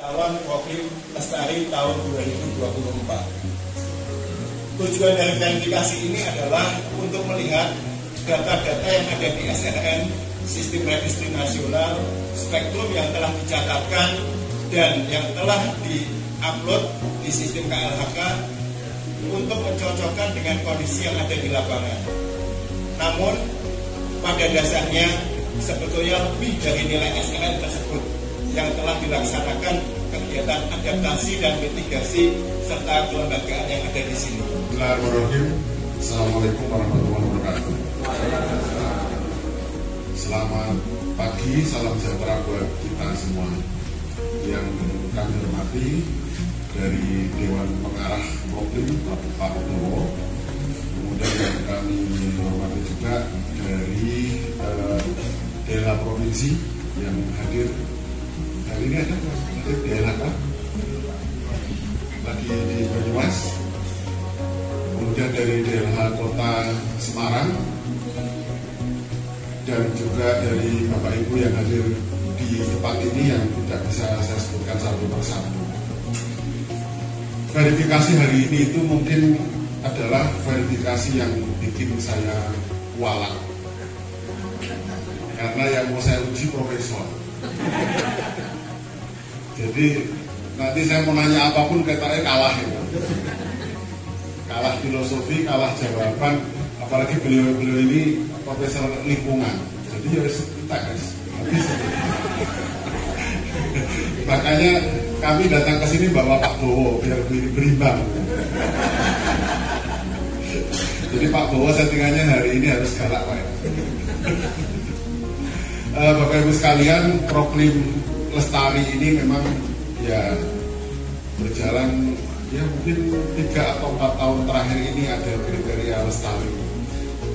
Calon Proklim Lestari tahun 2024. Tujuan dari verifikasi ini adalah untuk melihat data-data yang ada di SRN, Sistem Registry Nasional, spektrum yang telah dicatatkan dan yang telah di-upload di sistem KLHK untuk mencocokkan dengan kondisi yang ada di lapangan. Namun, pada dasarnya sebetulnya lebih dari nilai SRN tersebut yang telah dilaksanakan kegiatan adaptasi dan mitigasi serta kelembagaan yang ada di sini. Bismillahirrahmanirrahim. Assalamualaikum warahmatullahi wabarakatuh. Selamat pagi, salam sejahtera buat kita semua. Yang kami hormati dari Dewan Pengarah Proklim Pak Bowo, kemudian yang kami hormati juga dari daerah provinsi yang hadir. Hari ini ada daerah apa? Lagi di Banyumas, kemudian dari daerah kota Semarang, dan juga dari Bapak Ibu yang hadir di tempat ini yang tidak bisa saya sebutkan satu persatu. Verifikasi hari ini itu mungkin adalah verifikasi yang bikin saya kualat, karena yang mau saya uji profesor. Jadi nanti saya mau nanya apapun katanya kalah ya. Kalah filosofi, kalah jawaban, apalagi beliau-beliau ini profesor lingkungan. Jadi ya kita guys. Makanya kami datang ke sini bawa Pak Bowo biar berimbang. Jadi Pak Bowo settingannya hari ini harus galak Pak. Bapak Ibu sekalian, Proklim Lestari ini memang ya berjalan ya mungkin 3 atau 4 tahun terakhir ini ada kriteria lestari.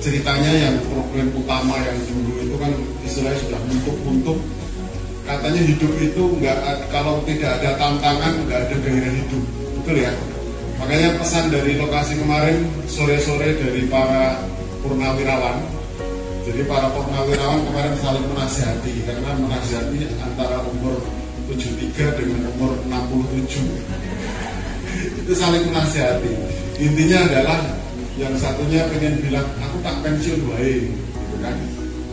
Ceritanya yang problem utama yang dulu itu kan istilahnya sudah muntuk-muntuk. Katanya hidup itu nggak, kalau tidak ada tantangan nggak ada gairah hidup, betul ya? Makanya pesan dari lokasi kemarin sore-sore dari para purnawirawan. Jadi para purnawirawan kemarin saling menasihati, karena menasihati antara umur 73 dengan umur 67 itu saling menasihati. Intinya adalah yang satunya pengen bilang aku tak pensiun baik, gitu kan,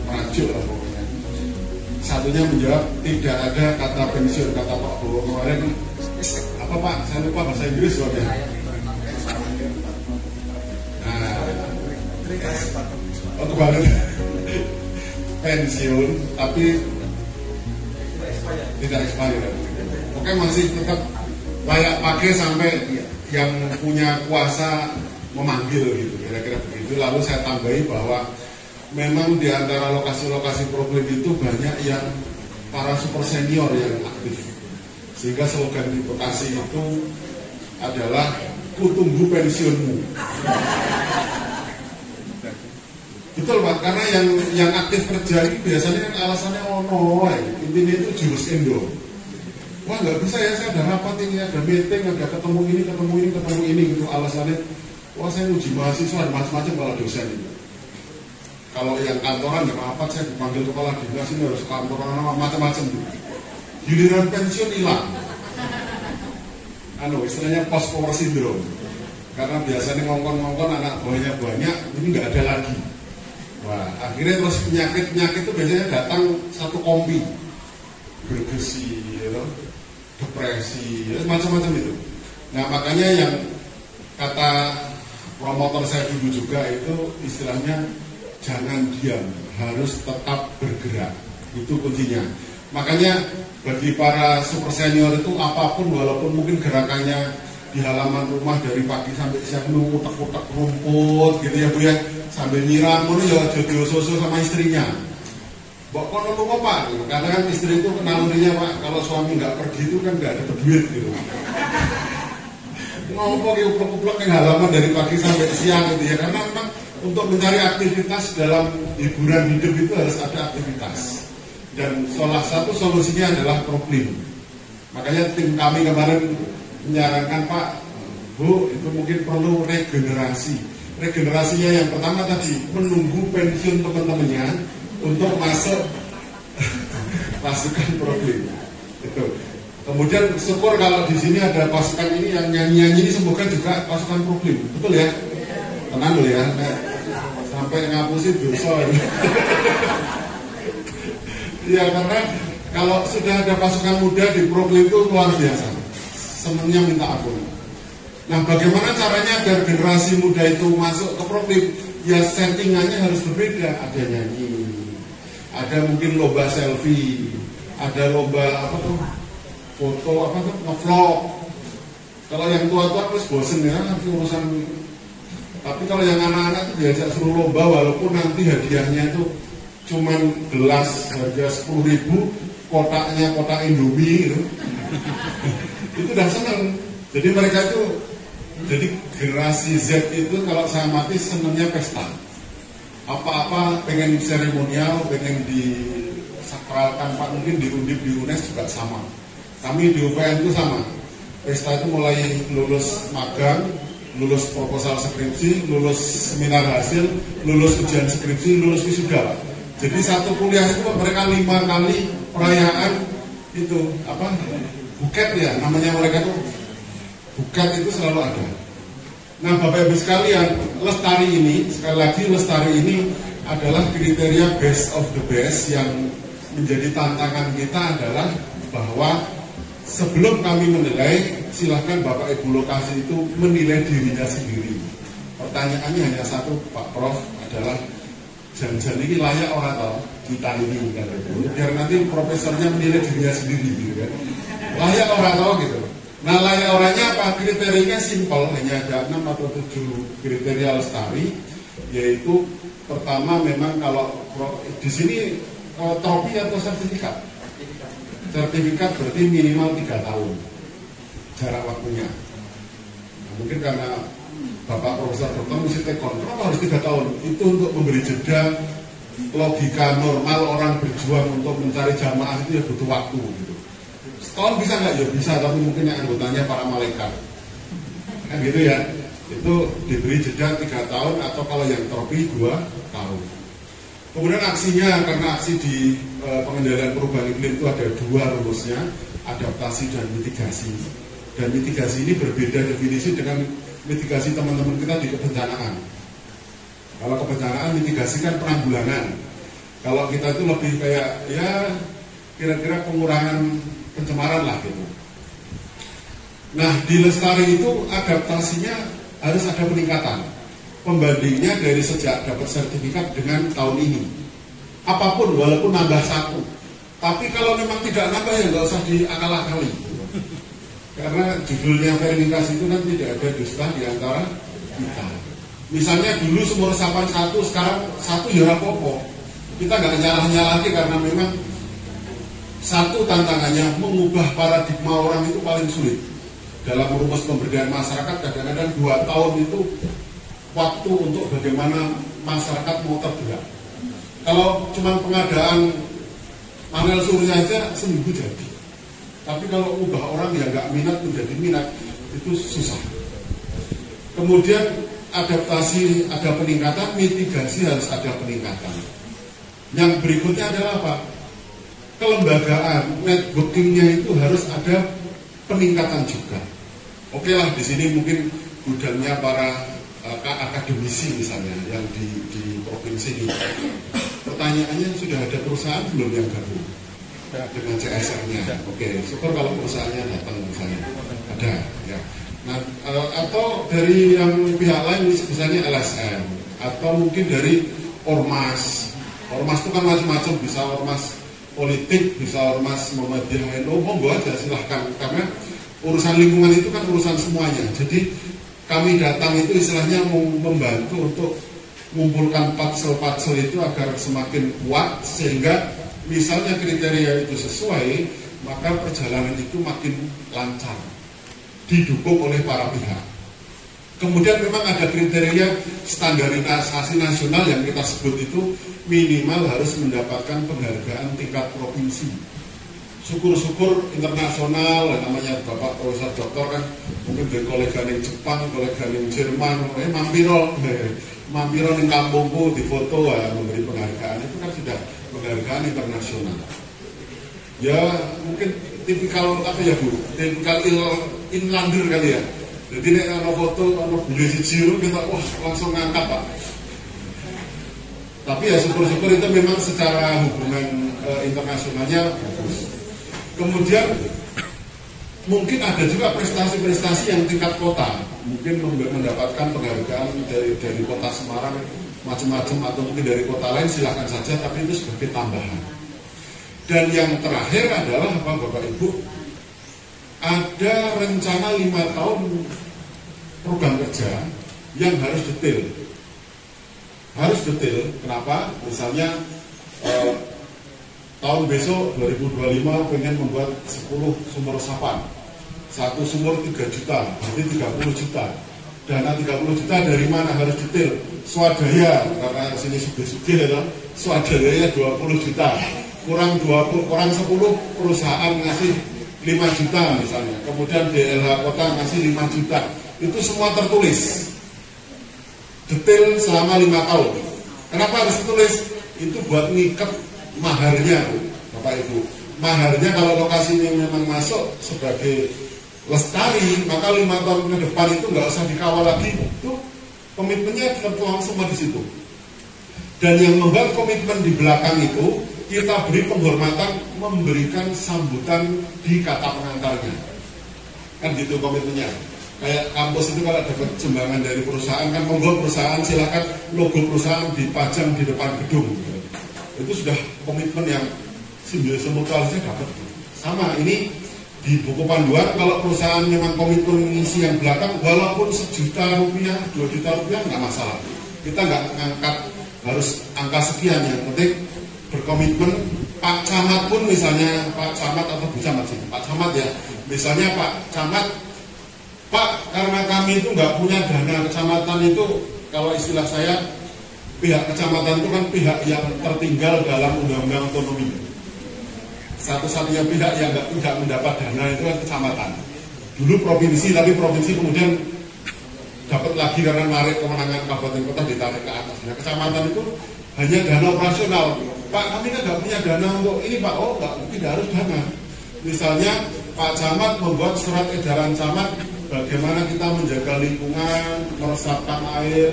merajuk lah pokoknya. Satunya menjawab tidak ada kata pensiun, kata Pak Bowo kemarin apa Pak? Saya lupa bahasa Inggris soalnya. Nah, kemarin pensiun tapi tidak expired. Oke, masih tetap layak pakai sampai yang punya kuasa memanggil gitu, kira-kira begitu. Lalu saya tambahi bahwa memang di antara lokasi-lokasi Proklim itu banyak yang para super senior yang aktif, sehingga slogan di Bekasi itu adalah ku tunggu pensiunmu. Betul Pak, karena yang aktif kerja ini biasanya kan alasannya intinya itu jurus endo. Wah nggak bisa ya, saya ada rapat ini, ada meeting, ada ketemu ini gitu. Alasannya, wah saya uji mahasiswa, macam-macam kalau dosen itu. Kalau yang kantoran nggak rapat, saya dipanggil kepala dinas ini harus kantoran macam-macam gitu. Giliran pensiun hilang. Istilahnya post power syndrome. Karena biasanya ngongkon-ngongkon anak buahnya banyak, ini nggak ada lagi. Wah, akhirnya terus penyakit itu biasanya datang satu kombi, bergesi, depresi, macam-macam itu. Nah makanya yang kata promotor saya dulu juga itu istilahnya jangan diam, harus tetap bergerak, itu kuncinya. Makanya bagi para super senior itu apapun, walaupun mungkin gerakannya di halaman rumah dari pagi sampai siang utek-utek rumput gitu ya Bu ya, sambil nyiram ya jadi susu sama istrinya. Mbok kono lunga Pak, gitu. Karena kan istri itu nalurinya Pak, kalau suami nggak pergi itu kan nggak ada duit gitu. Ngomong uplek-uplek yang halaman dari pagi sampai siang gitu ya, karena memang untuk mencari aktivitas dalam hiburan hidup itu harus ada aktivitas. Dan salah satu solusinya adalah Proklim. Makanya tim kami kemarin menyarankan Pak, Bu, itu mungkin perlu regenerasi. Regenerasinya yang pertama tadi, menunggu pensiun teman-temannya untuk masuk pasukan Proklim. Itu. Kemudian syukur kalau di sini ada pasukan ini yang nyanyi-nyanyi ini, semoga juga pasukan Proklim, betul ya? Tenang loh ya, sampai ngapusin dosa. Ya karena kalau sudah ada pasukan muda di Proklim itu luar biasa, senangnya minta ampun. Nah, bagaimana caranya agar generasi muda itu masuk ke Proklim? Ya settingannya harus berbeda. Ada nyanyi, ada mungkin lomba selfie, ada lomba apa tuh, foto apa tuh, ngevlog. Kalau yang tua-tua terus bosen ya, nanti urusan. Tapi kalau yang anak-anak itu diajak suruh lomba, walaupun nanti hadiahnya itu cuman gelas harga 10.000, kotaknya kotak Indomie gitu. Itu udah seneng. Jadi mereka itu, jadi generasi Z itu kalau saya amati senangnya pesta. Apa-apa pengen seremonial, pengen disakralkan, Pak, mungkin dirundip di UNES juga sama. Kami di UPN itu sama. Pesta itu mulai lulus magang, lulus proposal skripsi, lulus seminar hasil, lulus ujian skripsi, lulus wisuda. Jadi satu kuliah itu mereka 5 kali perayaan itu apa? Buket ya, namanya mereka tuh. Buket itu selalu ada. Nah, Bapak Ibu sekalian, lestari ini, sekali lagi lestari ini adalah kriteria best of the best yang menjadi tantangan kita adalah bahwa sebelum kami menilai, silahkan Bapak Ibu lokasi itu menilai dirinya sendiri. Pertanyaannya hanya satu, Pak Prof, adalah jangan ini layak orang tahu kita ini kan, biar nanti profesornya menilai dirinya sendiri gitu kan. Layak orang tahu gitu. Nah, layak orangnya apa? Kriterianya simpel, hanya ada 6 atau 7 kriteria lestari, yaitu pertama memang kalau di sini trofi atau sertifikat. Sertifikat berarti minimal 3 tahun jarak waktunya. Nah, mungkin karena Bapak Profesor Dokter mesti tekon, kenapa harus 3 tahun? Itu untuk memberi jeda. Logika normal orang berjuang untuk mencari jamaah itu ya butuh waktu gitu. Setahun bisa nggak? Ya bisa, tapi mungkin yang anggotanya para malaikat kan gitu ya. Itu diberi jeda 3 tahun, atau kalau yang trofi 2 tahun. Kemudian aksinya, karena aksi di pengendalian perubahan iklim itu ada 2 rumusnya, adaptasi dan mitigasi. Dan mitigasi ini berbeda definisi dengan mitigasi teman-teman kita di kebencanaan. Kalau kebencanaan mitigasi kan penanggulangan. Kalau kita itu lebih kayak ya kira-kira pengurangan pencemaran lah gitu. Nah, di lestari itu adaptasinya harus ada peningkatan. Pembandingnya dari sejak dapat sertifikat dengan tahun ini. Apapun, walaupun nambah 1. Tapi kalau memang tidak nambah ya nggak usah diakal-akali. Karena judulnya verifikasi itu kan tidak ada dusta di antara kita. Misalnya dulu sumur resapan 1, sekarang 1 ya rapopo. Kita nggak nyalah-nyalahi karena memang satu tantangannya mengubah paradigma orang itu paling sulit. Dalam rumus pemberdayaan masyarakat kadang-kadang 2 tahun itu waktu untuk bagaimana masyarakat mau tergerak. Kalau cuma pengadaan panel surya aja seminggu jadi. Tapi kalau ubah orang yang nggak minat menjadi minat itu susah. Kemudian adaptasi ada peningkatan, mitigasi harus ada peningkatan. Yang berikutnya adalah apa? Kelembagaan, networkingnya itu harus ada peningkatan juga. Oke lah, di sini mungkin gudangnya para akademisi misalnya yang di provinsi ini. Pertanyaannya, sudah ada perusahaan belum yang gabung dengan CSR-nya? Oke, syukur kalau perusahaannya datang misalnya. Ada, ya. Nah, atau dari yang pihak lain misalnya LSM, atau mungkin dari ormas. Ormas itu kan macam-macam, bisa ormas politik, bisa ormas Muhammadiyah, monggo aja silahkan, karena urusan lingkungan itu kan urusan semuanya. Jadi kami datang itu istilahnya membantu untuk mengumpulkan patsel-patsel itu agar semakin kuat, sehingga misalnya kriteria itu sesuai, maka perjalanan itu makin lancar, didukung oleh para pihak. Kemudian memang ada kriteria standarisasi nasional yang kita sebut itu minimal harus mendapatkan penghargaan tingkat provinsi. Syukur-syukur internasional, namanya Bapak Profesor Doktor kan mungkin dari kolega di Jepang, kolega di Jerman, mampiro di kampungku di foto ya, memberi penghargaan, itu kan sudah penghargaan internasional. Ya mungkin tipikal apa ya Bu? Tipikal inlander kali ya. Jadi nek ana foto ana bule siji kita wah langsung ngangkat Pak. Tapi ya syukur-syukur itu memang secara hubungan internasionalnya bagus. Kemudian mungkin ada juga prestasi-prestasi yang tingkat kota, mungkin mendapatkan penghargaan dari kota Semarang macam-macam atau mungkin dari kota lain, silahkan saja, tapi itu sebagai tambahan. Dan yang terakhir adalah apa Bapak Ibu, ada rencana 5 tahun program kerja yang harus detail. Harus detail, kenapa? Misalnya tahun besok 2025 pengen membuat 10 sumur resapan, satu sumur 3 juta, berarti 30 juta. Dana 30 juta dari mana harus detail. Swadaya, karena sini sugih-sugih ya, swadayanya 20 juta. Kurang 10 perusahaan ngasih 5 juta misalnya. Kemudian DLH kota ngasih 5 juta. Itu semua tertulis. Detail selama 5 tahun. Kenapa harus ditulis? Itu buat ngikat maharnya, Bapak Ibu. Maharnya kalau lokasinya memang masuk sebagai lestari, maka 5 tahun ke depan itu nggak usah dikawal lagi. Itu komitmennya tertuang semua di situ. Dan yang membuat komitmen di belakang itu, kita beri penghormatan, memberikan sambutan di kata pengantarnya. Kan gitu komitmennya. Kayak kampus itu kalau dapat sumbangan dari perusahaan, kan monggo perusahaan silakan logo perusahaan dipajang di depan gedung. Itu sudah komitmen yang simbiosis mutualisnya dapat. Sama ini di buku panduan, kalau perusahaan memang komitmen mengisi yang belakang, walaupun 1 juta rupiah, 2 juta rupiah nggak masalah. Kita nggak ngangkat harus angka sekian, yang penting berkomitmen. Pak Camat pun misalnya, Pak Camat atau Bu Camat sih, Pak Camat ya, misalnya Pak Camat, Pak karena kami itu nggak punya dana kecamatan itu, kalau istilah saya, pihak kecamatan itu kan pihak yang tertinggal dalam undang-undang otonomi. Satu-satunya pihak yang tidak mendapat dana itu kan kecamatan. Dulu provinsi, tapi provinsi kemudian dapat lagi karena narik kemenangan kabupaten kota ditarik ke atas. Nah, kecamatan itu hanya dana operasional. Pak kami kan nggak punya dana untuk ini Pak. Oh tidak harus dana. Misalnya Pak Camat membuat surat edaran camat bagaimana kita menjaga lingkungan, meresapkan air,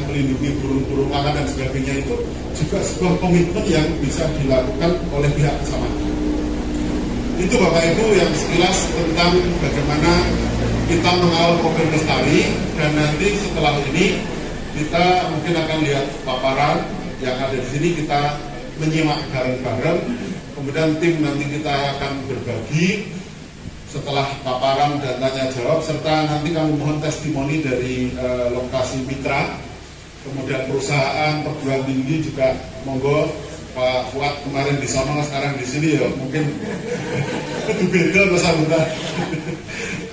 melindungi burung-burung makan dan sebagainya, itu juga sebuah komitmen yang bisa dilakukan oleh pihak kecamatan. Itu Bapak Ibu yang sekilas tentang bagaimana kita mengawal program lestari, dan nanti setelah ini kita mungkin akan lihat paparan yang ada di sini, kita menyimak bareng-bareng, kemudian tim nanti kita akan berbagi setelah paparan dan tanya jawab, serta nanti kami mohon testimoni dari lokasi mitra, kemudian perusahaan, perguruan tinggi juga monggo. Pak Fuad kemarin di sana, sekarang di sini ya mungkin itu beda sambutan.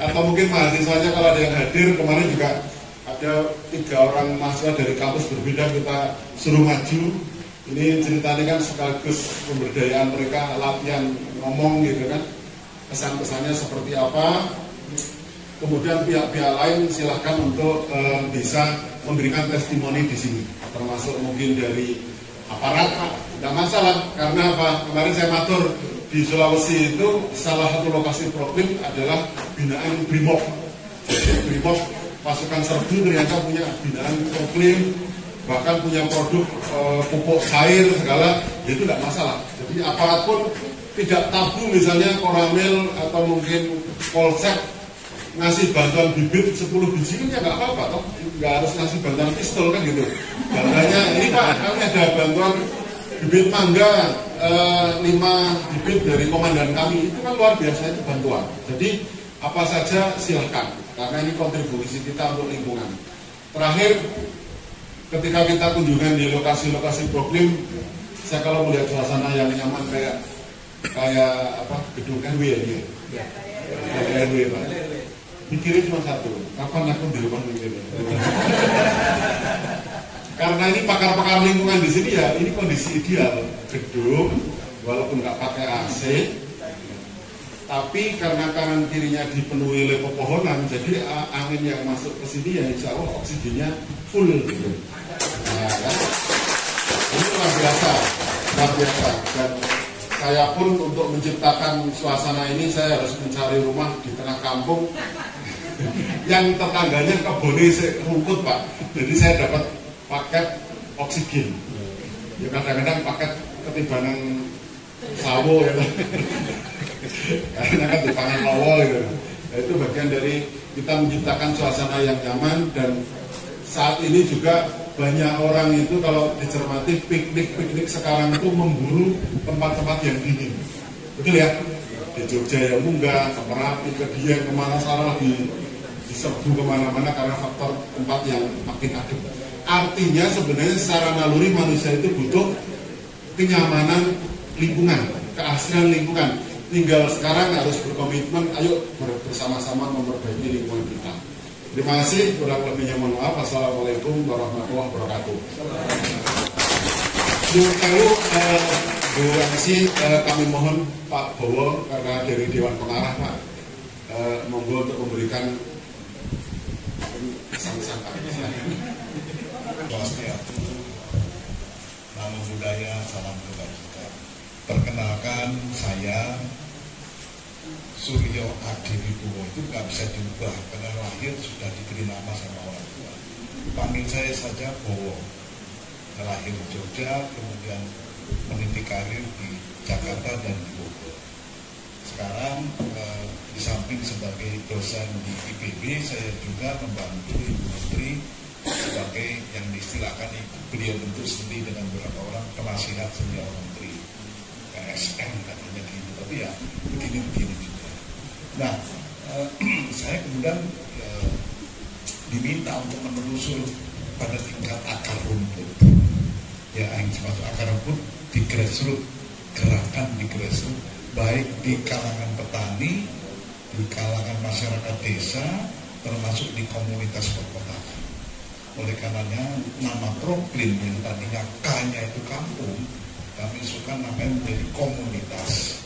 Atau mungkin mahasiswanya kalau ada yang hadir, kemarin juga ada 3 orang mahasiswa dari kampus berbeda kita suruh maju. Ini ceritanya kan sekaligus pemberdayaan mereka, latihan ngomong gitu kan, pesan-pesannya seperti apa. Kemudian pihak-pihak lain silahkan untuk bisa memberikan testimoni di sini, termasuk mungkin dari aparat, tidak masalah. Karena apa? Kemarin saya matur di Sulawesi itu salah satu lokasi problem adalah binaan Brimob. Jadi Brimob pasukan serbu ternyata punya binaan problem, bahkan punya produk pupuk cair segala, itu tidak masalah. Jadi aparat pun tidak tabu, misalnya Koramil atau mungkin Polsek ngasih bantuan bibit 10 biji kan ya nggak apa-apa toh, nggak harus ngasih bantuan pistol kan gitu. Bantuannya ini Pak, kami ada bantuan bibit mangga 5 bibit dari komandan kami, itu kan luar biasa, itu bantuan. Jadi apa saja silahkan, karena ini kontribusi kita untuk lingkungan. Terakhir, ketika kita kunjungan di lokasi-lokasi problem, saya kalau melihat suasana yang nyaman kayak apa, gedung RW ya, RW Pak. Pikirin cuma satu, kapan aku di rumah ini? Karena ini pakar-pakar lingkungan di sini ya, ini kondisi ideal gedung, walaupun nggak pakai AC, tapi karena kanan kirinya dipenuhi oleh pepohonan, jadi angin yang masuk ke sini ya insya Allah oksigennya full gitu. Nah, kan? Ini luar biasa. Dan Saya pun untuk menciptakan suasana ini saya harus mencari rumah di tengah kampung yang tetangganya kebunnya rumput Pak. Jadi saya dapat paket oksigen. Ya kadang-kadang paket ketibanan sawo ya. Karena kan dipangan lawo gitu. Nah, itu bagian dari kita menciptakan suasana yang nyaman. Dan saat ini juga banyak orang itu kalau dicermati piknik sekarang itu memburu tempat-tempat yang dingin. Betul ya? Di Jogja ya munggah, ke Merapi, ke Dieng, kemana sana diserbu kemana-mana karena faktor tempat yang makin adem. Artinya sebenarnya secara naluri manusia itu butuh kenyamanan lingkungan, keaslian lingkungan. Tinggal sekarang harus berkomitmen, ayo bersama-sama memperbaiki lingkungan kita. Terima kasih, kurang lebihnya mohon maaf. Assalamualaikum warahmatullahi wabarakatuh. Lalu Bu MC, kami mohon Pak Bowo karena dari Dewan Pengarah Pak, monggo untuk memberikan pesan-pesan Pak. Swastiastu, Namo Buddhaya, salam kebajikan. Perkenalkan, saya Suryo Adi Wibowo. Itu nggak bisa diubah karena lahir sudah diberi nama sama orang tua. Panggil saya saja Bowo. Lahir di Jogja, kemudian meniti karir di Jakarta dan di Bogor. Sekarang di samping sebagai dosen di IPB, saya juga membantu Ibu Menteri sebagai yang diistilahkan beliau bentuk sendiri dengan beberapa orang penasihat senior menteri, PSN katanya gitu. Tapi ya begini-begini juga. Nah, saya kemudian diminta untuk menelusur pada tingkat akar rumput. Ya, yang termasuk akar rumput di grassroots, gerakan di grassroots, baik di kalangan petani, di kalangan masyarakat desa, termasuk di komunitas perkotaan. Oleh karenanya, nama Proklim yang tadinya K-nya itu kampung, kami suka namanya menjadi komunitas.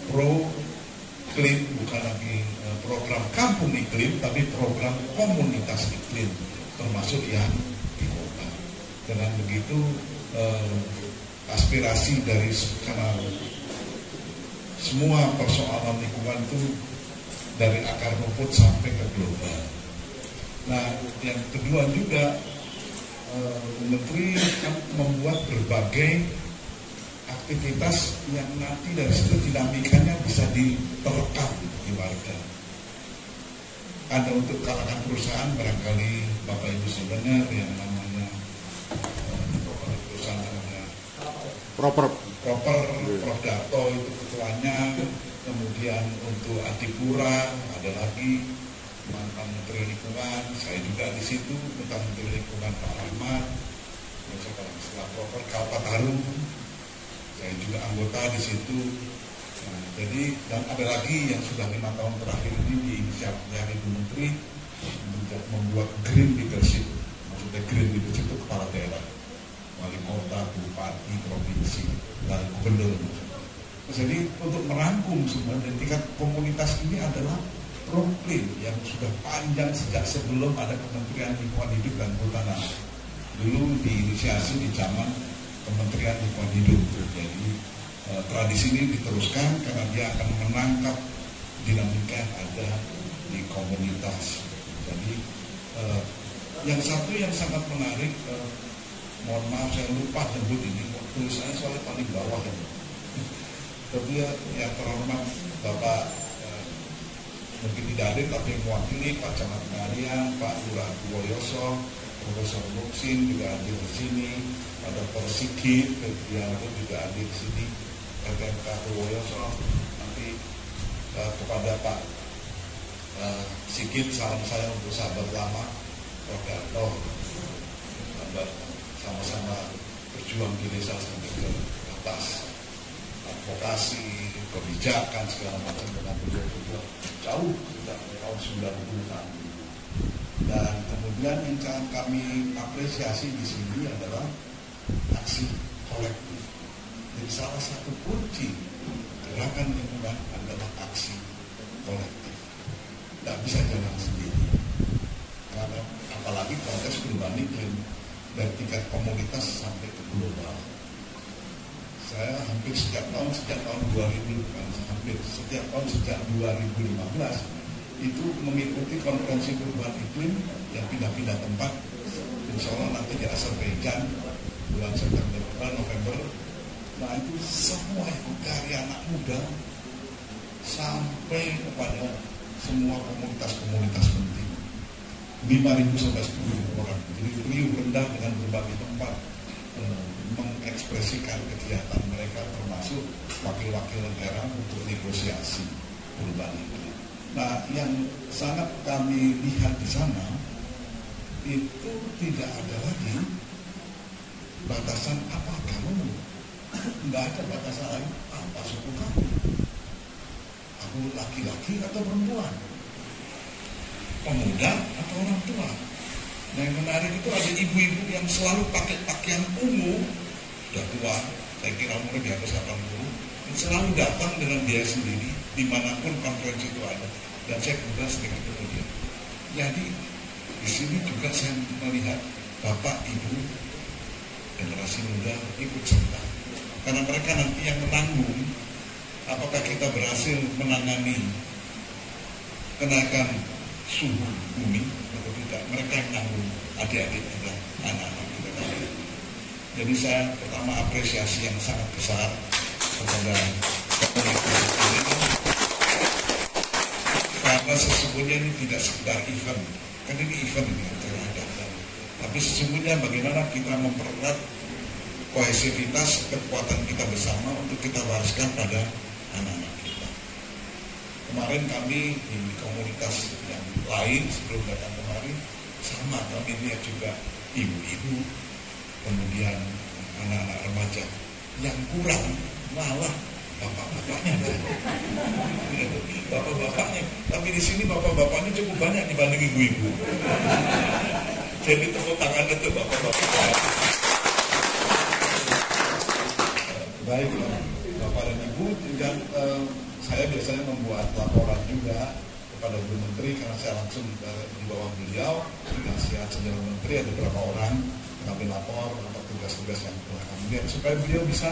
Proklim bukan lagi program kampung iklim, tapi program komunitas iklim, termasuk yang di kota. Dengan begitu, aspirasi dari karena semua persoalan lingkungan itu dari akar rumput sampai ke global. Nah, yang kedua juga, Menteri kan membuat berbagai aktivitas yang nanti dari situ dinamikanya bisa diterekam di warga. Ada untuk kalangan perusahaan, barangkali Bapak Ibu sebenarnya yang namanya perusahaan namanya Prof Darto itu ketuanya, kemudian untuk Adipura ada lagi mantan Menteri Lingkungan, saya juga di situ, mantan Menteri Lingkungan Pak Rahmat, setelah Prof Kalpataru, saya juga anggota di situ. Nah, jadi dan ada lagi yang sudah 5 tahun terakhir ini diinisiatifnya Ibu Menteri membuat green leadership. Maksudnya green leadership itu kepala daerah, wali kota, bupati, provinsi, dan gubernur. Jadi untuk merangkum semua dan tingkat komunitas ini adalah Proklim yang sudah panjang sejak sebelum ada Kementerian Lingkungan Hidup dan Kehutanan. Dulu diinisiasi di zaman Kementerian Lingkungan Hidup. Jadi tradisi ini diteruskan karena dia akan menangkap dinamika yang ada di komunitas. Jadi yang satu yang sangat menarik, mohon maaf saya lupa sebut ini, tulisannya soalnya paling bawah ini. Tapi yang terhormat Bapak mungkin tidak hadir tapi mewakili Pak Camat Pengalian, Pak Lurah Buwoyoso, Profesor Muksin juga hadir di sini, ada Dr. Sigit, dia juga hadir di sini, PTMK Buwoyoso. Nanti kepada Pak Sigit, salam saya untuk sahabat lama Prof. Darto, sama-sama berjuang di desa sampai ke atas, advokasi, kebijakan segala macam dengan beliau jauh sudah tahun 90-an. Dan kemudian yang sangat kami apresiasi di sini adalah aksi kolektif. Jadi salah satu kunci gerakan lingkungan adalah aksi kolektif. Tidak bisa jalan sendiri. Karena apalagi konteks perubahan iklim dari tingkat komunitas sampai ke global. saya hampir setiap tahun sejak 2015 itu mengikuti konferensi perubahan iklim yang pindah-pindah tempat. Insya Allah nanti di Azerbaijan bulan November. Nah itu semua itu dari anak muda sampai kepada semua komunitas-komunitas penting. 5.000 sampai 10.000 orang. Jadi riuh rendah dengan berbagai tempat mengekspresikan kegiatan mereka, termasuk wakil-wakil negara untuk negosiasi perubahan iklim. Nah, yang sangat kami lihat di sana itu tidak ada lagi batasan apa kamu, nggak ada batasan lain apa suku kamu, aku laki-laki atau perempuan, pemuda atau orang tua. Nah, yang menarik itu ada ibu-ibu yang selalu pakai pakaian ungu, sudah tua, saya kira umurnya di atas 80, dan selalu datang dengan biaya sendiri dimanapun konferensi itu ada. Dan saya kemudian sedikit kemudian. Jadi di sini juga saya melihat bapak, ibu, generasi muda ikut serta. Karena mereka nanti yang menanggung apakah kita berhasil menangani kenaikan suhu bumi atau tidak. Mereka yang menanggung adik-adik kita, anak-anak kita. Jadi saya pertama apresiasi yang sangat besar kepada komunitas ini, karena sesungguhnya ini tidak sekedar event, kan ini event ini yang terhadap, tapi sesungguhnya bagaimana kita mempererat kohesivitas kekuatan kita bersama untuk kita wariskan pada anak-anak kita. Kemarin kami di komunitas yang lain sebelum datang kemarin sama, kami lihat juga ibu-ibu, kemudian anak-anak remaja. Yang kurang malah bapak-bapaknya. Bapak-bapaknya. Tapi di sini bapak-bapaknya cukup banyak dibanding ibu-ibu. Jadi tepuk tangan untuk bapak-bapak. Baik, Bapak dan Ibu, dan saya biasanya membuat laporan juga kepada Bu Menteri, karena saya langsung di bawah beliau, nasihat senior Menteri, ada beberapa orang kami lapor atau tugas-tugas yang telah kami lihat, supaya beliau bisa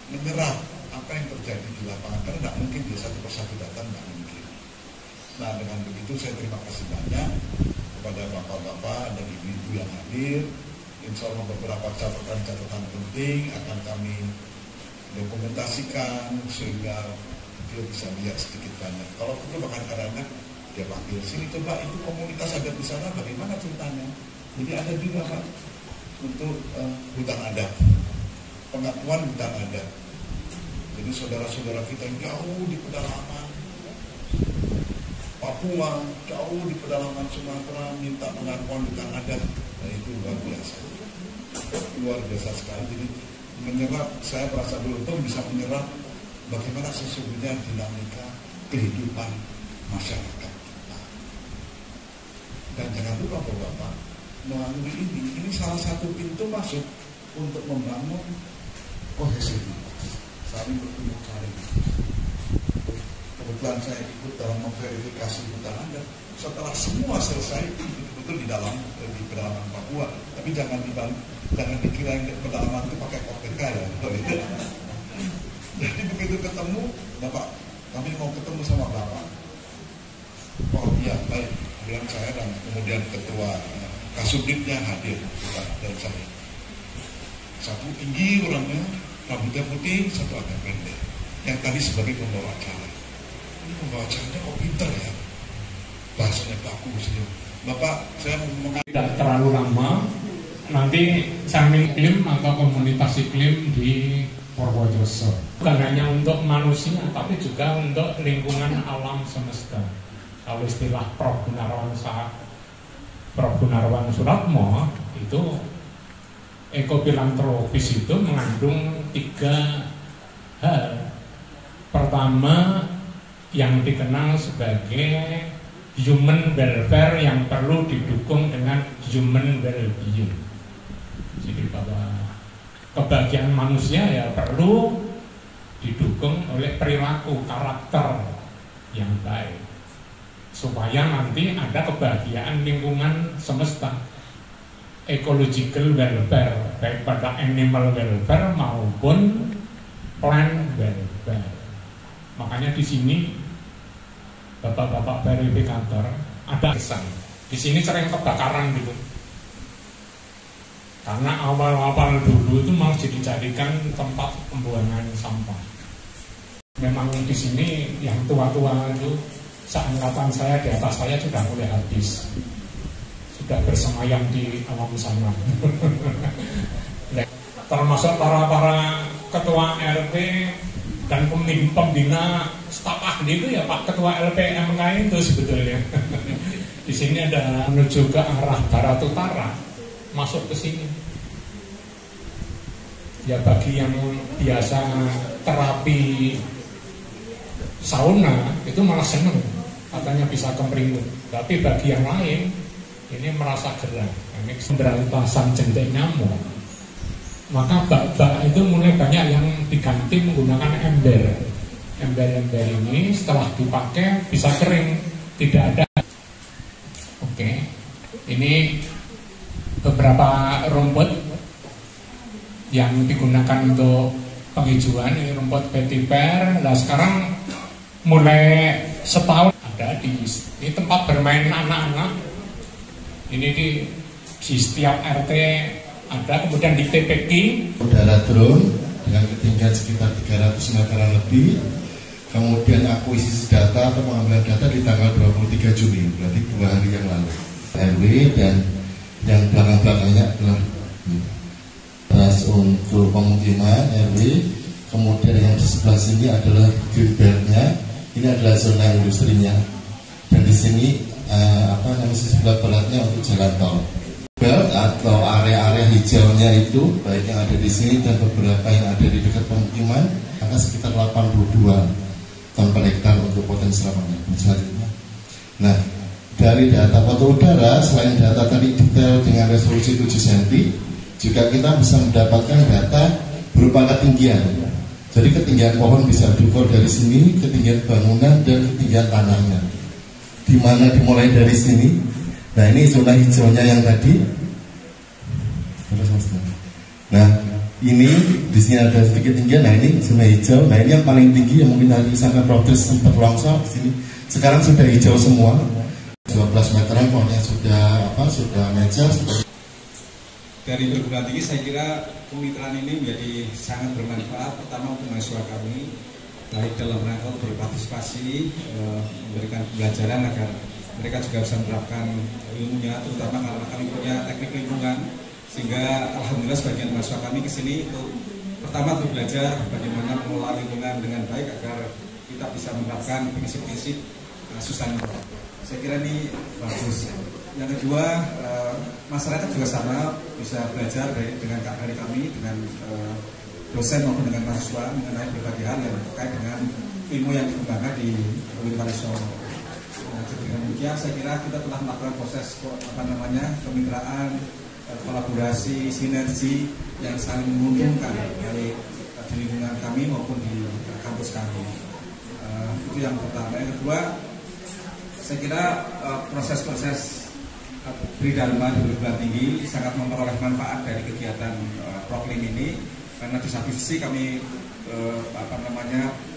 menyerap apa yang terjadi di lapangan, karena tidak mungkin dia satu persatu datang, tidak mungkin. Nah, dengan begitu saya terima kasih banyak kepada bapak-bapak dan ibu-ibu yang hadir. Insya Allah beberapa catatan-catatan penting akan kami dokumentasikan sehingga dia bisa lihat sedikit banyak. Kalau perlu bahkan kadang-kadang dia panggil, sini coba itu komunitas adat di sana bagaimana ceritanya. Jadi ada juga Pak untuk hutan adat, pengakuan hutan adat. Jadi saudara-saudara kita yang jauh di pedalaman Papua, jauh di pedalaman Sumatera minta pengakuan hutan adat. Nah itu luar biasa sekali. Jadi menyerap, saya merasa beruntung bisa menyerap bagaimana sesungguhnya dinamika kehidupan masyarakat kita. Dan jangan lupa Bapak, melalui ini salah satu pintu masuk untuk membangun kohesivitas, saling bertemu, saling. Kebetulan saya ikut dalam memverifikasi hutan adat. Setelah semua selesai, betul-betul di pedalaman Papua. Tapi jangan dikira yang pedalaman itu pakai KPK ya. Jadi begitu ketemu, Bapak, kami mau ketemu sama Bapak. Oh iya, baik. Bilang saya dan kemudian ketua Kasubditnya hadir dan saya. Satu tinggi orangnya, rambutnya putih, satu agak pendek. Yang tadi sebagai pembawa acara. Ini pembawa acaranya kok pinter ya, bahasanya bagus ya. Bapak, saya mau tidak terlalu lama. Nanti samping iklim atau komunitas iklim di Purworejo. Bukan hanya untuk manusia, tapi juga untuk lingkungan alam semesta. Kalau istilah Prof. Gunarwan Suratmo itu ekofilantropis itu mengandung 3 hal. Pertama, yang dikenal sebagai human welfare yang perlu didukung dengan human well-being. Jadi bahwa kebahagiaan manusia ya perlu didukung oleh perilaku karakter yang baik supaya nanti ada kebahagiaan lingkungan semesta. ecological welfare, baik pada animal welfare maupun plant welfare. Makanya di sini bapak-bapak verifikator ada kesan. Di sini sering kebakaran gitu. Karena awal-awal dulu itu malah dijadikan tempat pembuangan sampah. Memang di sini yang tua-tua itu seangkatan saya, di atas saya sudah mulai habis, sudah bersemayam di alam sana. Termasuk para ketua RT dan pembina staf ahli itu ya Pak Ketua LPMK itu sebetulnya. Di sini ada menuju ke arah barat utara, masuk ke sini. Ya bagi yang biasa terapi sauna itu malah seneng, katanya bisa kemeringut. Tapi bagi yang lain ini merasa gerah. Ini pemberantasan jentik nyamuk. Maka bak-bak itu mulai banyak yang diganti menggunakan ember. Ember-ember ini setelah dipakai bisa kering, tidak ada. Oke, ini beberapa rumput yang digunakan untuk penghijauan. Ini rumput vetiver. Nah sekarang mulai setahun ada di ini tempat bermain anak-anak. Ini di setiap RT ada, kemudian di TPK. Udara drone dengan ketinggian sekitar 300 meteran lebih. Kemudian akuisisi data atau pengambilan data di tanggal 23 Juni, berarti 2 hari yang lalu. RW dan yang belakang-belakangnya adalah untuk pemukiman RW. Kemudian yang di sebelah sini adalah green belt-nya. Ini adalah zona industrinya. Dan di sini sebelah baratnya untuk jalan tol. Belt atau area-area hijaunya itu baik yang ada di sini dan beberapa yang ada di dekat pemukiman, maka sekitar 82 ton per hektar untuk potensi lapangan selanjutnya. Nah, dari data foto udara, selain data tadi detail dengan resolusi 7 cm, juga kita bisa mendapatkan data berupa ketinggian. Jadi ketinggian pohon bisa diukur dari sini, ketinggian bangunan dan ketinggian tanahnya. Di mana dimulai dari sini. Nah, ini zona hijaunya yang tadi. Nah, ini di sini ada sedikit tinggian. Nah, ini zona hijau. Nah, ini yang paling tinggi yang mungkin tadi sampai Progres sempat longsor di sini. Sekarang sudah hijau semua. 12 meteran pohonnya sudah meja. Dari perguruan tinggi saya kira kemitraan ini menjadi sangat bermanfaat, pertama untuk mahasiswa kami, baik dalam rangka berpartisipasi, memberikan pembelajaran agar mereka juga bisa menerapkan ilmunya, terutama karena kami punya teknik lingkungan, sehingga alhamdulillah sebagian mahasiswa kami ke sini untuk pertama untuk belajar bagaimana mengelola lingkungan dengan baik agar kita bisa menerapkan prinsip-prinsip sustainable. Saya kira ini bagus. Yang kedua, masyarakat juga sama bisa belajar dari kami, dengan dosen maupun dengan mahasiswa mengenai berbagai hal yang terkait dengan ilmu yang dikembangkan di Universitas Solo. Dengan demikian, saya kira kita telah melakukan proses kemitraan, kolaborasi, sinergi yang saling menguntungkan baik di lingkungan kami maupun di kampus kami. Itu yang pertama. Yang kedua, saya kira proses-proses Bridharma di perguruan tinggi sangat memperoleh manfaat dari kegiatan Proklim ini, karena di satu sisi kami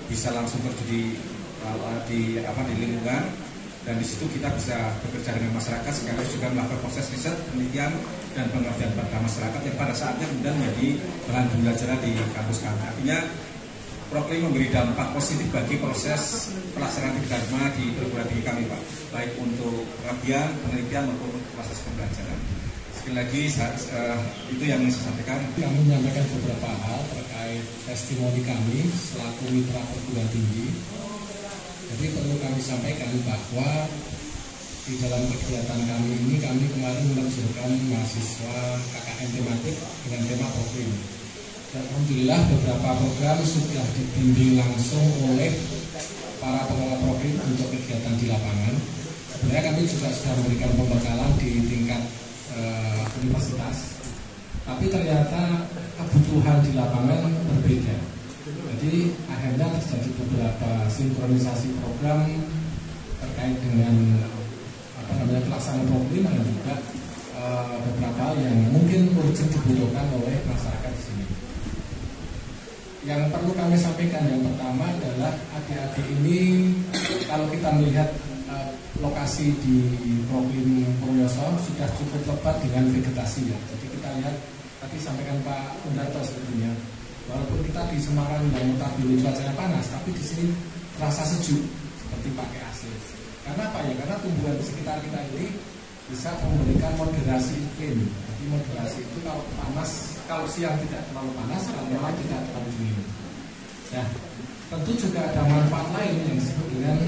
bisa langsung terjun di lingkungan, dan di situ kita bisa bekerja dengan masyarakat sekaligus juga melakukan proses riset, penelitian dan pengertian pada masyarakat yang pada saatnya kemudian menjadi bahan pembelajaran di kampus kami. Artinya Proklim memberi dampak positif bagi proses pelaksanaan Bridharma di perguruan tinggi kami, Pak, baik untuk pengabdian, penelitian maupun proses pembelajaran. Sekali lagi itu yang ingin saya sampaikan. Kami menyampaikan beberapa hal terkait testimoni kami selaku mitra perguruan tinggi. Jadi perlu kami sampaikan bahwa di dalam kegiatan kami ini kami kemarin menerjunkan mahasiswa KKN tematik dengan tema Proklim. Dan alhamdulillah beberapa program sudah dibimbing langsung oleh para pengelola Proklim untuk kegiatan di lapangan. Sebenarnya kami juga sudah memberikan pembekalan di tingkat universitas, tapi ternyata kebutuhan di lapangan berbeda. Jadi akhirnya terjadi beberapa sinkronisasi program terkait dengan pelaksanaan Proklim dan juga beberapa hal yang mungkin urgent dibutuhkan oleh masyarakat di sini. Yang perlu kami sampaikan yang pertama adalah adik-adik ini kalau kita melihat lokasi di Proklim Purworejo sudah cukup lebat dengan vegetasi ya. Jadi kita lihat tadi sampaikan Pak Undarto sebetulnya, walaupun kita di Semarang yang notabene cuacanya panas, tapi di sini terasa sejuk seperti pakai AC. Karena apa ya? Karena tumbuhan di sekitar kita ini bisa memberikan moderasi iklim. Jadi moderasi itu kalau panas, kalau siang tidak terlalu panas, kalau malam tidak terlalu dingin. Ya, tentu juga ada manfaat lain yang disebut dengan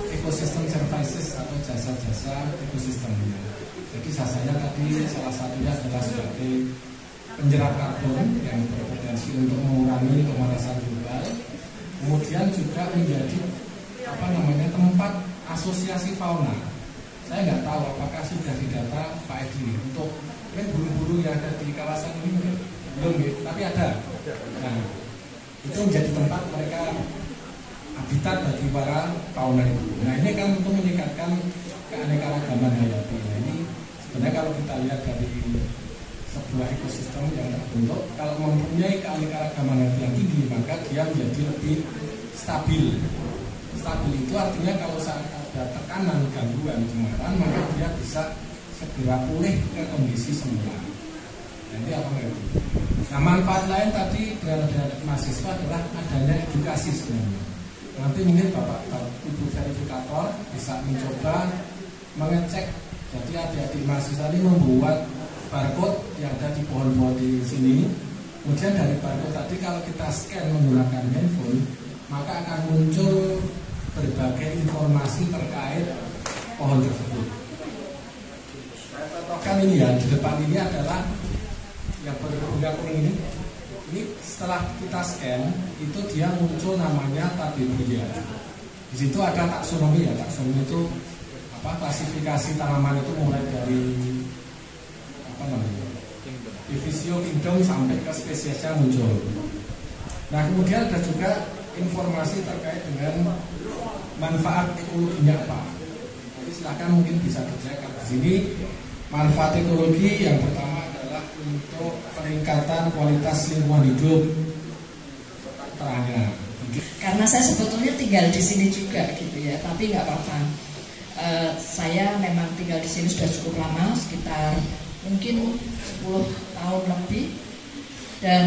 ecosystem services atau jasa-jasa ekosistem. Jadi jasanya tadi salah satunya adalah sebagai penyerap karbon yang berpotensi untuk mengurangi pemanasan global. Kemudian juga menjadi tempat asosiasi fauna. Saya nggak tahu apakah sudah didata Pak Edi untuk burung-burung yang ada di kawasan ini belum, tapi ada. Nah, itu menjadi tempat mereka habitat bagi para fauna itu. Nah, ini kan untuk meningkatkan keanekaragaman hayati. Nah, ini sebenarnya kalau kita lihat dari sebuah ekosistem yang terbentuk, kalau mempunyai keanekaragaman hayati yang tinggi, maka dia menjadi lebih stabil. Stabil itu artinya kalau saat ada tekanan, gangguan, cemaran, maka dia bisa segera pulih ke kondisi semula. Nanti apa itu? Nah, manfaat lain tadi dari mahasiswa adalah adanya edukasi sebenarnya. Nanti mungkin Bapak Ibu verifikator bisa mencoba mengecek. Jadi adik-adik mahasiswa ini membuat barcode yang ada di pohon-pohon di sini. Kemudian dari barcode tadi kalau kita scan menggunakan handphone, maka akan muncul berbagai informasi terkait pohon tersebut. Saya contohkan ini ya, di depan ini adalah yang berbunga kuning ini. Ini setelah kita scan, itu dia muncul namanya tabebuia. Di situ ada taksonomi ya, taksonomi itu klasifikasi tanaman itu mulai dari divisio kingdom sampai ke spesiesnya muncul. Nah, kemudian ada juga informasi terkait dengan manfaat ekologinya apa. Jadi silakan mungkin bisa dicek di sini. Manfaat ekologi yang pertama adalah untuk peningkatan kualitas lingkungan hidup terangnya. Karena saya sebetulnya tinggal di sini juga gitu ya, tapi nggak apa-apa. Saya memang tinggal di sini sudah cukup lama, sekitar mungkin 10 tahun lebih, dan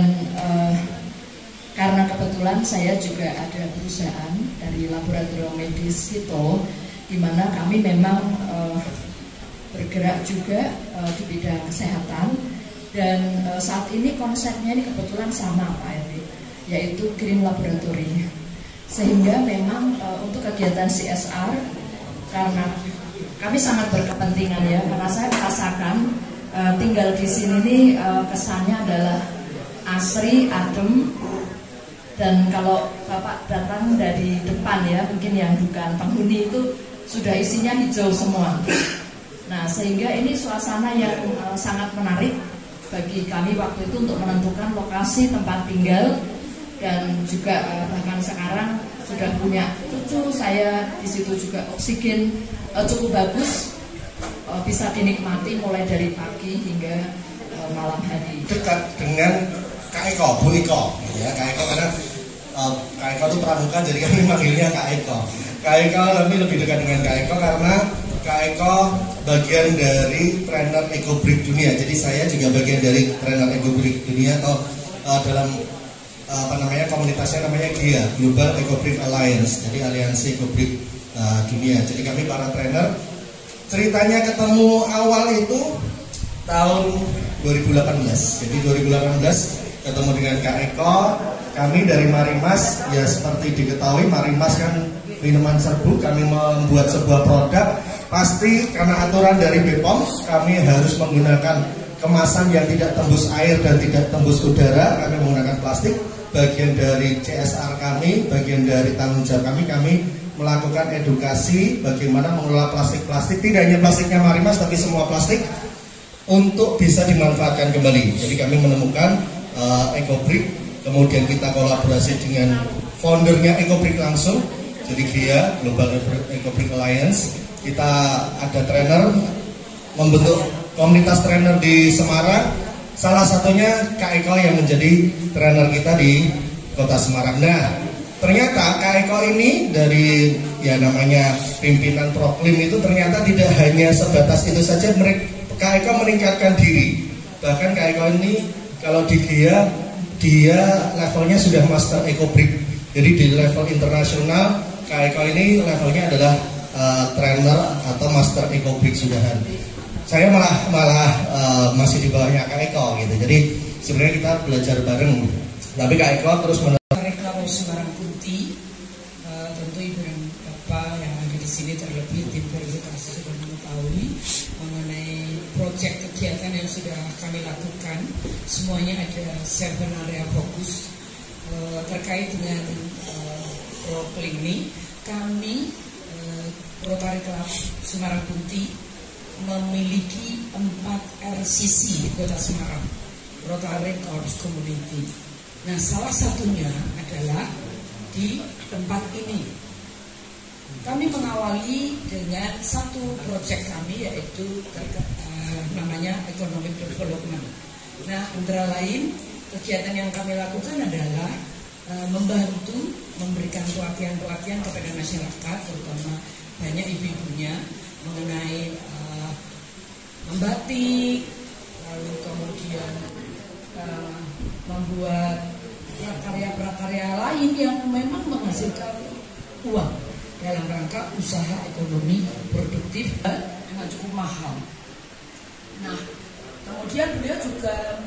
karena kebetulan saya juga ada perusahaan dari laboratorium medis Sito, di mana kami memang bergerak juga di bidang kesehatan, dan saat ini konsepnya ini kebetulan sama Pak Edi, yaitu Green Laboratory. Sehingga memang untuk kegiatan CSR, karena kami sangat berkepentingan ya, karena saya merasakan tinggal di sini ini kesannya adalah asri, adem. Dan kalau Bapak datang dari depan ya, mungkin yang bukan penghuni itu sudah isinya hijau semua. Nah, sehingga ini suasana yang sangat menarik bagi kami waktu itu untuk menentukan lokasi tempat tinggal. Dan juga bahkan sekarang sudah punya cucu saya di situ juga, oksigen cukup bagus, bisa dinikmati mulai dari pagi hingga malam hari. Dekat dengan Kak Eko, Bu Eko, ya Kak Eko, karena Kak Eko itu pramuka, jadi kami manggilnya Kak Eko. Kak Eko kami lebih dekat dengan Kak Eko karena Kak Eko bagian dari trainer EcoBrick Dunia. Jadi saya juga bagian dari trainer EcoBrick Dunia, atau dalam komunitasnya namanya GIA, Global EcoBrick Alliance. Jadi aliansi EcoBrick Dunia. Jadi kami para trainer. Ceritanya ketemu awal itu tahun 2018. Jadi 2018 ketemu dengan Kak Eko. Kami dari Marimas, ya seperti diketahui Marimas kan minuman serbuk. Kami membuat sebuah produk, pasti karena aturan dari BPOM kami harus menggunakan kemasan yang tidak tembus air dan tidak tembus udara. Kami menggunakan plastik. Bagian dari CSR kami, bagian dari tanggung jawab kami melakukan edukasi bagaimana mengelola plastik-plastik, tidak hanya plastiknya Marimas tapi semua plastik, untuk bisa dimanfaatkan kembali. Jadi kami menemukan EcoBrick, kemudian kita kolaborasi dengan foundernya EcoBrick langsung, jadi dia Global EcoBrick Alliance. Kita ada trainer membentuk komunitas trainer di Semarang, salah satunya Kak Eko yang menjadi trainer kita di Kota Semarang. Nah, ternyata Kak Eko ini dari ya namanya pimpinan Proklim itu ternyata tidak hanya sebatas itu saja. Kak Eko meningkatkan diri. Bahkan Kak Eko ini kalau di dia levelnya sudah Master Ecobrick. Jadi di level internasional Kak Eko ini levelnya adalah trainer atau Master Ecobrick sudahan. Saya malah masih di bawahnya Kak Eko gitu. Jadi sebenarnya kita belajar bareng. Tapi Kak Eko terus Reklamasi Semarang Putih, tentu Ibu dan Bapak yang ada di sini terlebih tim verifikasi sudah mengetahui mengenai proyek kegiatan yang sudah kami lakukan. Semuanya ada 7 area fokus terkait dengan Proklim ini. Kami Rotary Club Semarang Putih memiliki 4 RCC di Kota Semarang, Rotary Corps Community. Nah, salah satunya adalah di tempat ini. Kami mengawali dengan satu proyek kami, yaitu namanya Economic Development. Nah, antara lain kegiatan yang kami lakukan adalah membantu memberikan pelatihan-pelatihan kepada masyarakat, terutama banyak ibu-ibunya mengenai membatik, lalu kemudian membuat prakarya-prakarya lain yang memang menghasilkan uang dalam rangka usaha ekonomi produktif dengan cukup mahal. Nah, kemudian beliau juga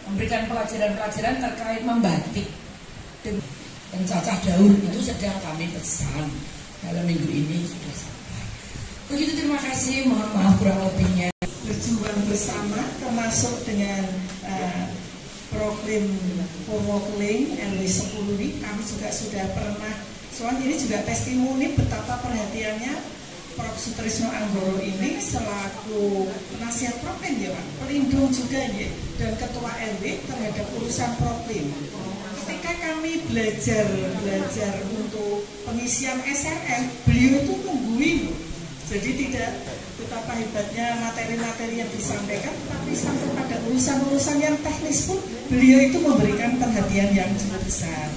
memberikan pelajaran-pelajaran terkait membatik dan cacah daur itu sedang kami pesan dalam minggu ini sudah sampai. Begitu, terima kasih, mohon maaf kurang lebihnya. Berjuang bersama termasuk dengan Proklim Purwokeling RW 10 ini kami juga sudah pernah, soalnya ini juga testimoni betapa perhatiannya Prof. Sutrisno Anggoro ini selaku penasihat Proklim ya Pak, pelindung juga ya, dan ketua RW terhadap urusan Proklim. Ketika kami belajar untuk pengisian SRM, beliau itu nungguin, jadi tidak betapa hebatnya materi-materi yang disampaikan, tapi sampai pada urusan-urusan yang teknis pun beliau itu memberikan perhatian yang cukup besar.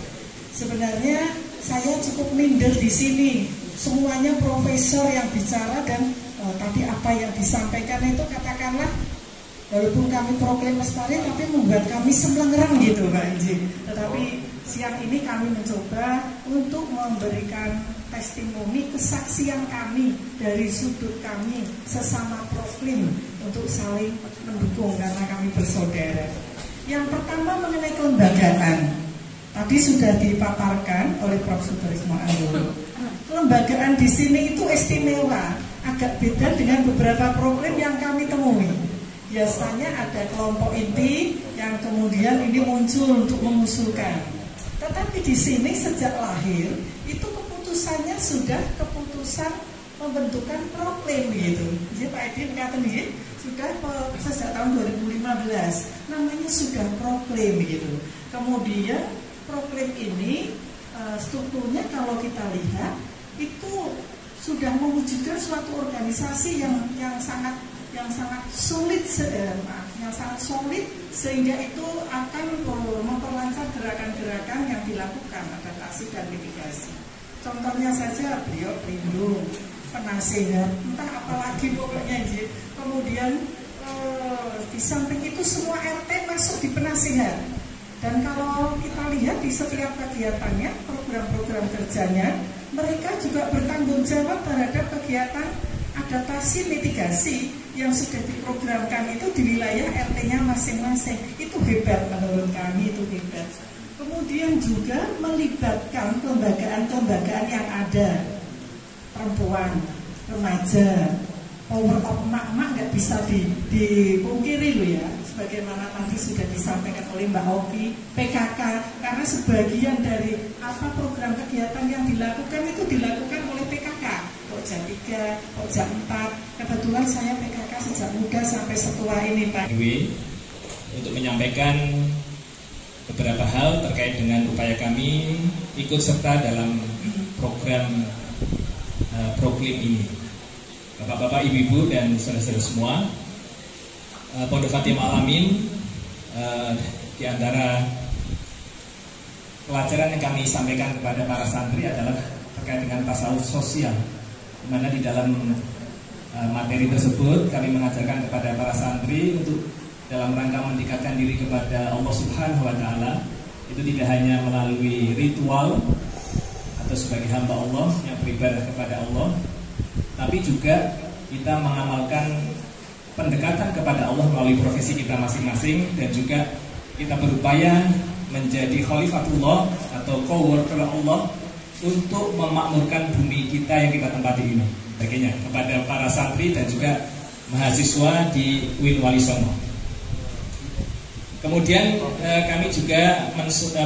Sebenarnya saya cukup minder di sini, semuanya profesor yang bicara dan tadi apa yang disampaikan itu katakanlah walaupun kami Proklim Lestari tapi membuat kami semlengerang gitu Pak Inji. Tetapi siang ini kami mencoba untuk memberikan testimoni kesaksian kami dari sudut kami sesama Proklim untuk saling mendukung karena kami bersaudara. Yang pertama mengenai kelembagaan, tadi sudah dipaparkan oleh Prof. Sutrisno Anggoro. Kelembagaan di sini itu istimewa, agak beda dengan beberapa Proklim yang kami temui. Biasanya ada kelompok inti yang kemudian ini muncul untuk mengusulkan. Tetapi di sini sejak lahir itu keputusannya sudah keputusan pembentukan Proklim gitu. Jadi Pak Edin kata nih sudah sejak tahun 2015 namanya sudah Proklim gitu. Kemudian Proklim ini strukturnya kalau kita lihat itu sudah mewujudkan suatu organisasi yang sangat solid, yang sangat solid sehingga itu akan memperlancar gerakan-gerakan yang dilakukan adaptasi dan mitigasi. Contohnya saja beliau pelindung, penasehat, entah apalagi pokoknya. Kemudian di samping itu semua RT masuk di penasehat. Dan kalau kita lihat di setiap kegiatannya, program-program kerjanya, mereka juga bertanggung jawab terhadap kegiatan adaptasi mitigasi yang sudah diprogramkan itu di wilayah RT-nya masing-masing. Itu hebat menurut kami, itu hebat. Kemudian juga melibatkan kelembagaan-kelembagaan yang ada, perempuan, remaja, power of emak-emak nggak bisa dipungkiri loh ya. Sebagaimana tadi sudah disampaikan oleh Mbak Oki, PKK, karena sebagian dari program kegiatan yang dilakukan itu dilakukan oleh PKK. Pokja 3, Pokja 4. Kebetulan saya PKK sejak muda sampai setua ini Pak. Untuk menyampaikan beberapa hal terkait dengan upaya kami ikut serta dalam program Proklim ini. Bapak-bapak, ibu-ibu dan saudara-saudara semua, Pondok Fatimah Al-Amin, di antara pelajaran yang kami sampaikan kepada para santri adalah terkait dengan tasawuf sosial, di mana di dalam materi tersebut kami mengajarkan kepada para santri untuk dalam rangka mendekatkan diri kepada Allah Subhanahu wa Ta'ala, itu tidak hanya melalui ritual atau sebagai hamba Allah yang beribadah kepada Allah, tapi juga kita mengamalkan pendekatan kepada Allah melalui profesi kita masing-masing, dan juga kita berupaya menjadi khalifatullah atau co-worker Allah untuk memakmurkan bumi kita yang kita tempati ini. Baginya kepada para santri dan juga mahasiswa di UIN Wali Songo. Kemudian kami juga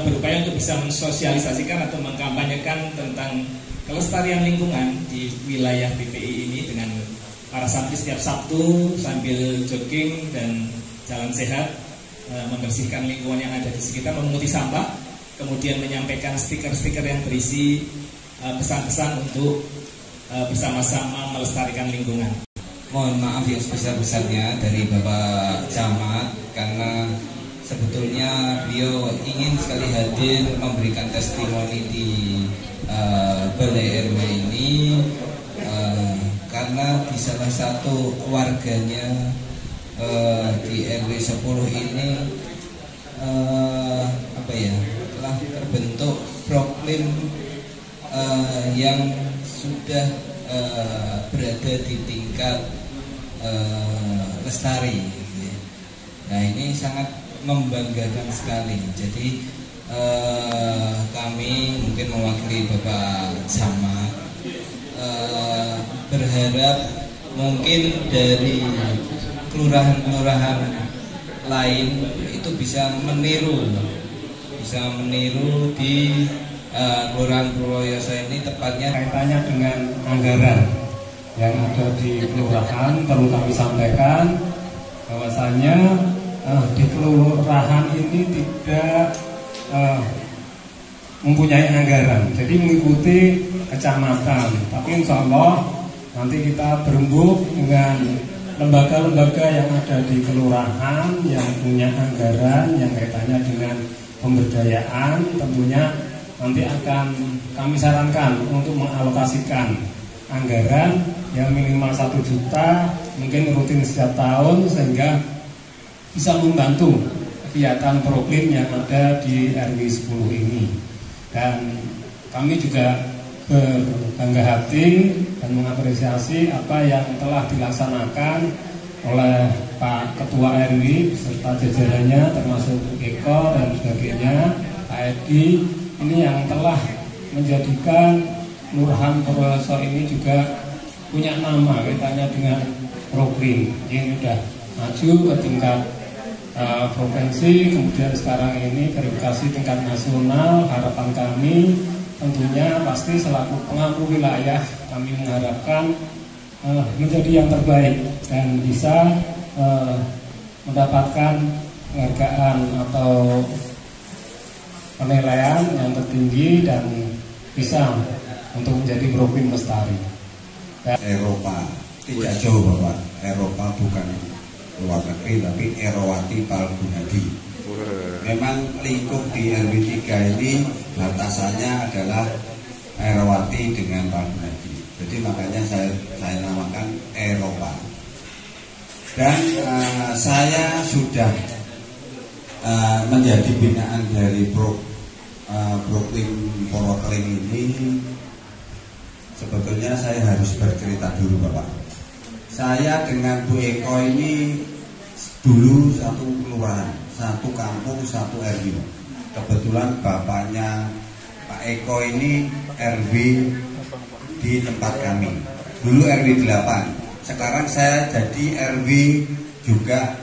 berupaya untuk bisa mensosialisasikan atau mengkampanyekan tentang kelestarian lingkungan di wilayah PPI ini dengan para santri setiap Sabtu sambil jogging dan jalan sehat, membersihkan lingkungan yang ada di sekitar, memunguti sampah, kemudian menyampaikan stiker-stiker yang berisi pesan-pesan untuk bersama-sama melestarikan lingkungan. Mohon maaf yang sebesar-besarnya dari Bapak Camat, karena sebetulnya beliau ingin sekali hadir memberikan testimoni di Balai RW ini, karena di salah satu warganya di RW 10 ini telah terbentuk proklim yang sudah berada di tingkat lestari. Nah, ini sangat membanggakan sekali. Jadi kami mungkin mewakili Bapak Camat berharap mungkin dari kelurahan-kelurahan lain itu bisa meniru di Kelurahan Purwoyoso ini, tepatnya kaitannya dengan anggaran yang ada di kelurahan. Perlu kami sampaikan bahwasanya di kelurahan ini tidak mempunyai anggaran, jadi mengikuti kecamatan. Tapi insya Allah nanti kita berembuk dengan lembaga-lembaga yang ada di kelurahan yang punya anggaran yang kaitannya dengan pemberdayaan. Tentunya nanti akan kami sarankan untuk mengalokasikan anggaran yang minimal 1 juta, mungkin rutin setiap tahun, sehingga bisa membantu kegiatan proklim yang ada di RW 10 ini. Dan kami juga berbangga hati dan mengapresiasi apa yang telah dilaksanakan oleh Pak Ketua RW serta jajarannya, termasuk Eko dan sebagainya, Pak Edi, ini yang telah menjadikan Kelurahan Purwoyoso ini juga punya nama kaitannya dengan proklim. Ini sudah maju ke tingkat provinsi, kemudian sekarang ini verifikasi tingkat nasional. Harapan kami tentunya pasti selaku pengampu wilayah, kami mengharapkan menjadi yang terbaik dan bisa mendapatkan penghargaan atau penilaian yang tertinggi dan bisa untuk menjadi proklim lestari. Eropa tidak jauh Bapak, Eropa bukan luar negeri tapi Erowati Palgunadi. Memang lingkup di RW 3 ini batasannya adalah Erowati dengan Palgunadi. Jadi makanya saya namakan Eropa. Dan saya sudah menjadi binaan dari proklim Purwokeling ini. Sebetulnya saya harus bercerita dulu Bapak. Saya dengan Bu Eko ini dulu satu kelurahan, satu kampung, satu RW. Kebetulan bapaknya Pak Eko ini RW di tempat kami. Dulu RW 8. Sekarang saya jadi RW juga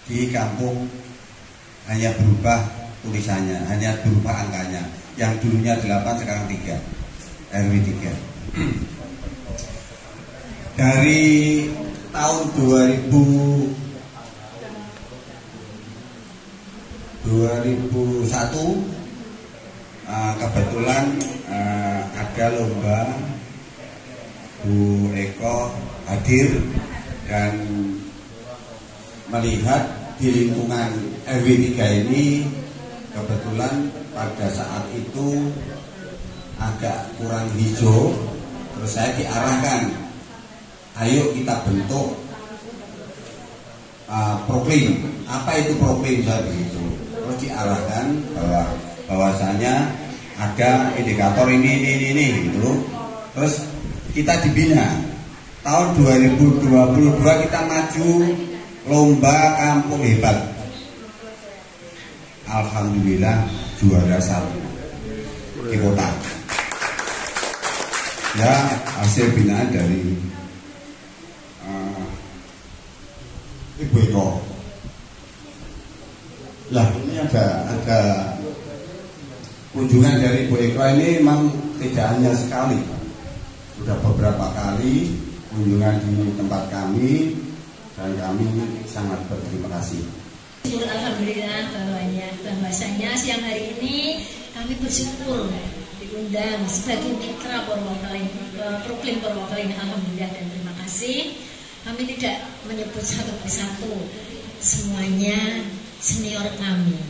di kampung, hanya berubah tulisannya, hanya berubah angkanya. Yang dulunya 8 sekarang 3. RW 3. Dari tahun 2001 kebetulan ada lomba, Bu Eko hadir dan melihat di lingkungan RW 3 ini kebetulan pada saat itu agak kurang hijau, terus saya diarahkan, ayo kita bentuk proklim. Apa itu proklim, saya begitu. Terus diarahkan bahwasanya ada indikator ini gitu. Terus kita dibina. Tahun 2022 kita maju lomba kampung hebat. Alhamdulillah juara 1 di kota. Ya, hasil binaan dari Ibu Eko. Lah, ini ada kunjungan dari Ibu Eko ini memang tidak hanya sekali, sudah beberapa kali kunjungan di tempat kami dan kami sangat berterima kasih. Alhamdulillah bahwasanya siang hari ini kami bersyukur diundang sebagai mitra Purwokeling, Proklim Purwokeling. Alhamdulillah dan terima kasih. Kami tidak menyebut satu persatu, semuanya senior kami,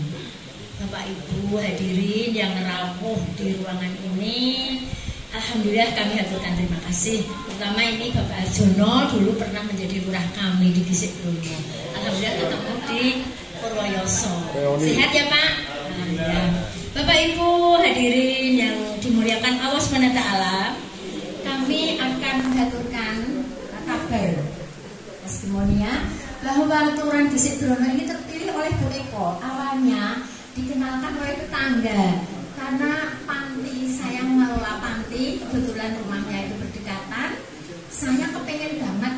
Bapak Ibu hadirin yang rawuh di ruangan ini. Alhamdulillah kami haturkan terima kasih. Terutama ini Bapak Arjono dulu pernah menjadi lurah kami di Gisik Bromo. Alhamdulillah ketemu di Purwoyoso. Sehat ya Pak? Ya. Bapak Ibu hadirin yang dimuliakan Allah SWT, kami akan mengaturkan kabar testimoninya bahwa Kelurahan Gisik Bromo ini terpilih oleh Bu Eko. Awalnya dikenalkan oleh tetangga karena panti, saya mengelola panti, kebetulan rumahnya itu berdekatan. Saya kepengen banget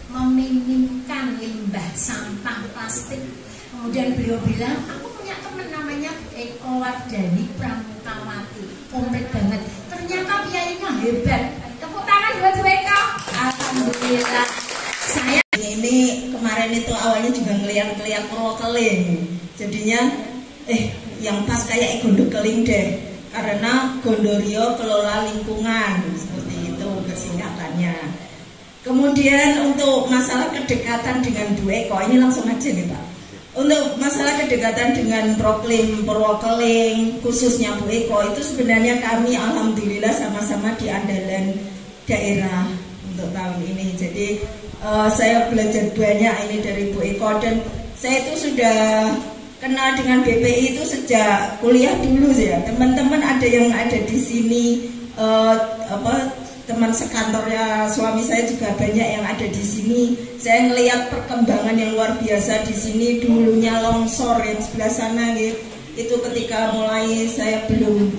meminimkan limbah sampah plastik. Kemudian beliau bilang, aku punya teman namanya Eko Wardani Pramukawati, komplit banget. Ternyata biayanya hebat. Tepuk tangan buat Bu Eko. Alhamdulillah. Saya ini kemarin itu awalnya juga ngeliat Purwokeling, jadinya yang pas kayak Gondokeling deh, karena Gondorio kelola lingkungan, seperti itu kesingkatannya. Kemudian untuk masalah kedekatan dengan Bu Eko, ini langsung aja nih Pak. Untuk masalah kedekatan dengan Proklim Purwokeling, khususnya Bu Eko, itu sebenarnya kami alhamdulillah sama-sama di andalan daerah untuk tahun ini. Jadi saya belajar banyak ini dari Bu Eko, dan saya itu sudah kenal dengan BPI itu sejak kuliah dulu ya. Teman-teman ada yang ada di sini, teman sekantornya suami saya juga banyak yang ada di sini. Saya melihat perkembangan yang luar biasa di sini. Dulunya longsor yang sebelah sana gitu. Itu ketika mulai saya belum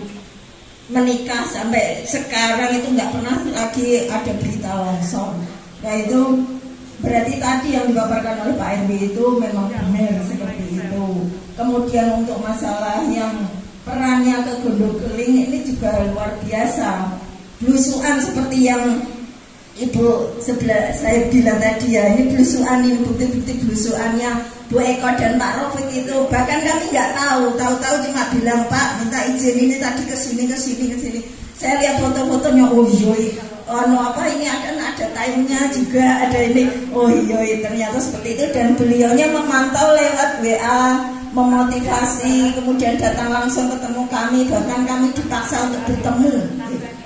menikah sampai sekarang itu nggak pernah lagi ada berita longsor. Nah itu berarti tadi yang dipaparkan oleh Pak RW itu memang benar seperti itu. Kemudian untuk masalah yang perannya ke Gondokeling ini juga luar biasa. Blusukan seperti yang Ibu sebelah saya bilang tadi ya, ini blusukan, ini bukti-bukti blusukannya Bu Eko dan Pak Rofik itu. Bahkan kami nggak tahu cuma bilang Pak minta izin ini tadi ke sini. Saya lihat foto-fotonya, oh iya, ini ada time-nya juga, ada ini, oh iya, ternyata seperti itu. Dan beliaunya memantau lewat WA, memotivasi, kemudian datang langsung ketemu kami, bahkan kami dipaksa untuk bertemu,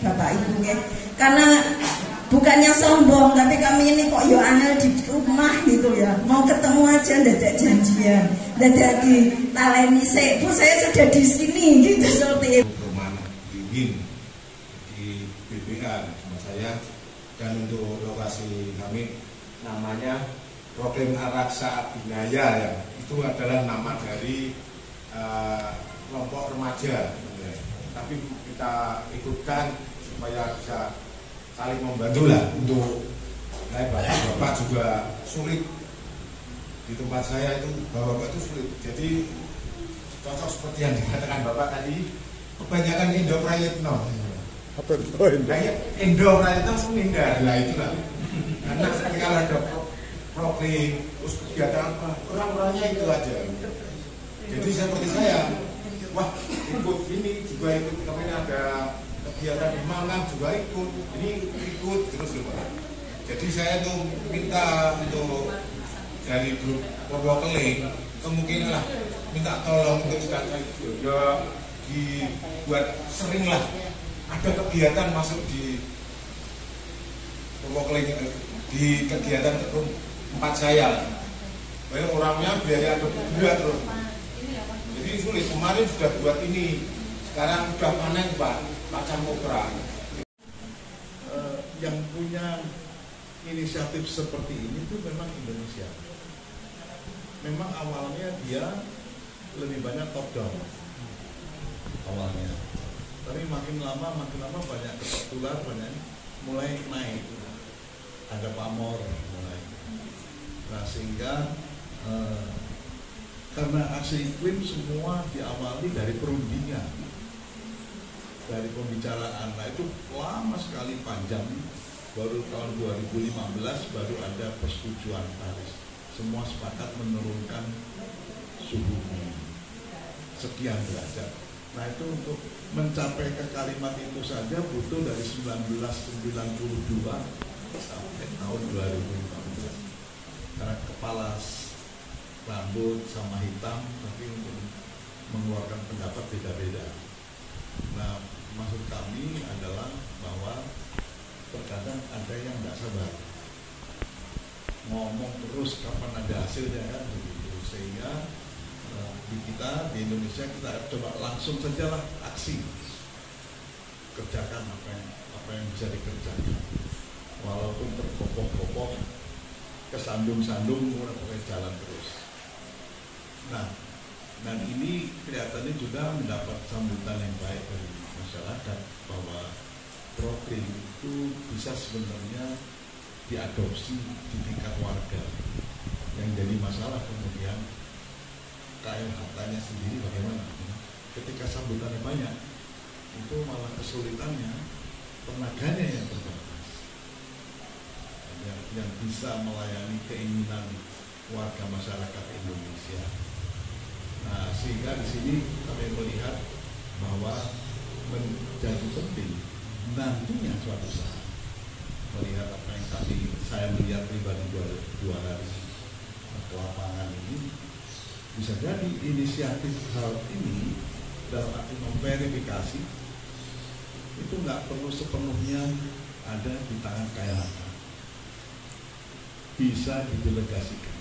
Bapak Ibu ya. Karena bukannya sombong, tapi kami ini kok yo angel di rumah gitu ya. Mau ketemu aja dadak janjian, dadak di taleni Bu saya sudah di sini gitu seperti itu. Di BPA sama saya, dan untuk lokasi kami namanya Proklim Araksa Binaya ya. Itu adalah nama dari kelompok remaja ya. Tapi kita ikutkan supaya bisa saling membantu lah. Untuk bapak juga sulit di tempat saya itu, bapak itu sulit. Jadi cocok seperti yang dikatakan bapak tadi, kebanyakan Indo Prayitno. Indo Prayitno menghindar lah itulah. Karena ketika ada Proklim, terus kegiatan apa, kurang-kurangnya itu aja. Jadi seperti saya, wah ikut ini juga ikut, kemarin ada kegiatan di Malang juga ikut, ini ikut terus gitu. Jadi saya tuh minta untuk dari grup Purwokeling kemungkinan lah minta tolong untuk sekali ya dibuat sering lah ada kegiatan masuk di Purwokeling di kegiatan tempat saya. Banyak orangnya biaya ada berat loh. Jadi sulit. Kemarin sudah buat ini, sekarang sudah panen Pak Camukra. Yang punya inisiatif seperti ini tuh memang Indonesia. Memang awalnya dia lebih banyak top down awalnya, tapi makin lama banyak kebetulan banyak mulai naik. Ada pamor mulai. Nah sehingga karena aksi iklim semua diawali dari perundingan, dari pembicaraan. Nah itu lama sekali panjang. Baru tahun 2015 baru ada persetujuan Paris. Semua sepakat menurunkan suhu bumi sekian derajat. Nah itu untuk mencapai ke kalimat itu saja butuh dari 1992 sampai tahun 2015. Karena kepala rambut sama hitam, tapi untuk mengeluarkan pendapat beda-beda. Nah maksud kami adalah bahwa terkadang ada yang tidak sabar, ngomong terus kapan ada hasilnya kan begitu, sehingga di kita di Indonesia kita coba langsung sajalah aksi, kerjakan apa yang bisa dikerjakan, walaupun terkopoh-kopoh, kesandung-sandung, udah pokoknya jalan terus. Nah, dan ini kelihatannya juga mendapat sambutan yang baik dari masyarakat bahwa Proklim itu bisa sebenarnya diadopsi di tingkat warga. Yang jadi masalah kemudian KLHK-nya sendiri bagaimana? Ketika sambutannya banyak, itu malah kesulitannya tenaganya yang terbatas, yang bisa melayani keinginan warga masyarakat Indonesia. Nah, sehingga di sini kami melihat bahwa menjadi penting nantinya suatu saat melihat apa yang tadi saya melihat pribadi dua hari ke lapangan ini, bisa jadi inisiatif hal ini dalam arti memverifikasi itu nggak perlu sepenuhnya ada di tangan KLHK, bisa didelegasikan.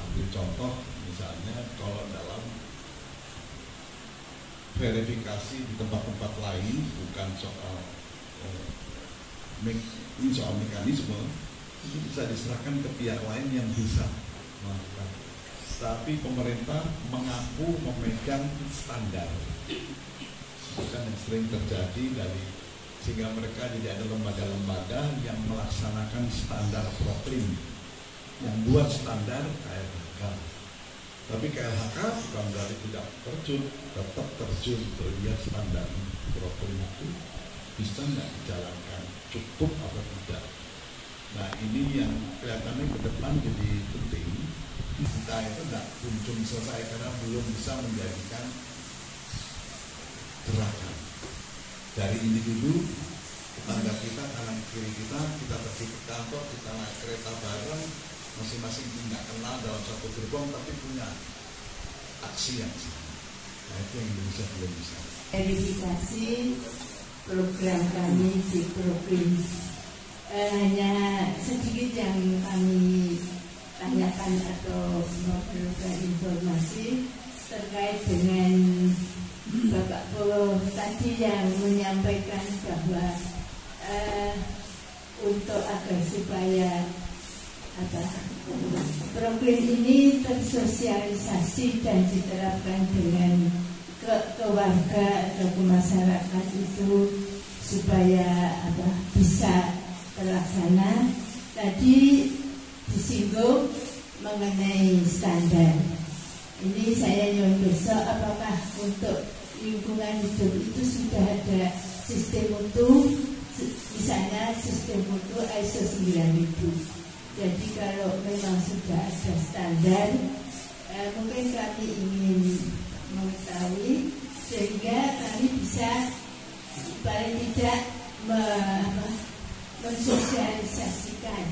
Ambil contoh misalnya kalau dalam verifikasi di tempat-tempat lain, bukan soal ini soal mekanisme, itu bisa diserahkan ke pihak lain yang bisa melakukan. Tapi pemerintah mengaku memegang standar, bukan yang sering terjadi dari sehingga mereka jadi ada lembaga-lembaga yang melaksanakan standar Proklim, yang buat standar KLHK. Tapi KLHK bukan berarti tidak terjun, tetap terjun untuk lihat standar Proklim itu bisa nggak dijalankan, cukup atau tidak. Nah ini yang kelihatannya ke depan jadi penting. Kita itu tidak kunjung selesai karena belum bisa menjadikan gerakan dari individu, tetangga kita, kanan kiri kita pergi ke kantor, kita naik kereta bareng, masing-masing tidak kenal dalam satu gerbong tapi punya aksi yang sama. Nah itu yang Indonesia belum bisa. Verifikasi program kami di Proklim, hanya sedikit yang kami tanyakan atau memerlukan informasi terkait dengan Bapak Polo tadi yang menyampaikan bahwa untuk agar supaya Proklim ini tersosialisasi dan diterapkan dengan ke warga atau ke masyarakat itu supaya bisa terlaksana. Tadi disinggung mengenai standar. Ini saya nyontoh, apakah untuk lingkungan hidup itu sudah ada sistem mutu, misalnya sistem mutu ISO 9000. Jadi kalau memang sudah ada standar, mungkin kami ingin mengetahui sehingga kami bisa paling tidak mensosialisasikan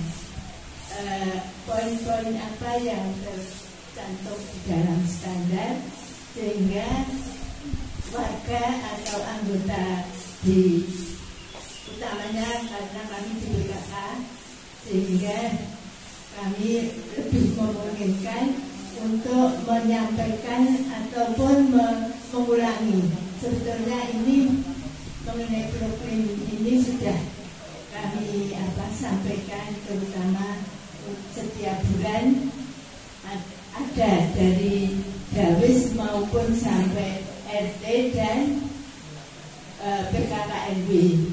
poin-poin apa yang tercantum di dalam standar, sehingga warga atau anggota di, utamanya karena kami di BKK, sehingga kami lebih memungkinkan untuk menyampaikan ataupun mengulangi. Sebetulnya ini mengenai program ini sudah kami sampaikan, terutama setiap bulan ada dari Dawis maupun sampai RT dan PKKNW.